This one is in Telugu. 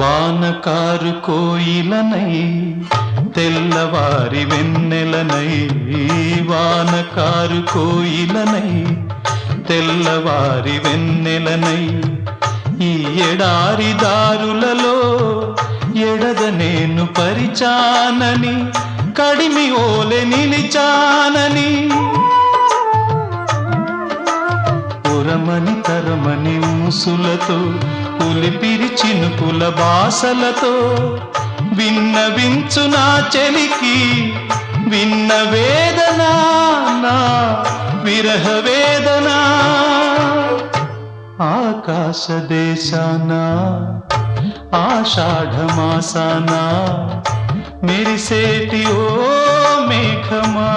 వానకారు కోయిలనై తెల్లవారి వెన్నెలనై, వానకారు కోయిలనై తెల్లవారి వెన్నెలనై, ఈ ఎడారి దారులలో ఎడద నేను పరిచానని, కడిమి ఓలె నిలిచానని, ఉరమని తరమని ముసులతో పులిపిరి చినుకుల బాసలతో విన్నవించు నా చెలికి విన్న వేదన, నా విరహ వేదన. ఆకాశ దేశాన ఆషాఢమాసాన మెరిసేటి ఓ మేఘమా.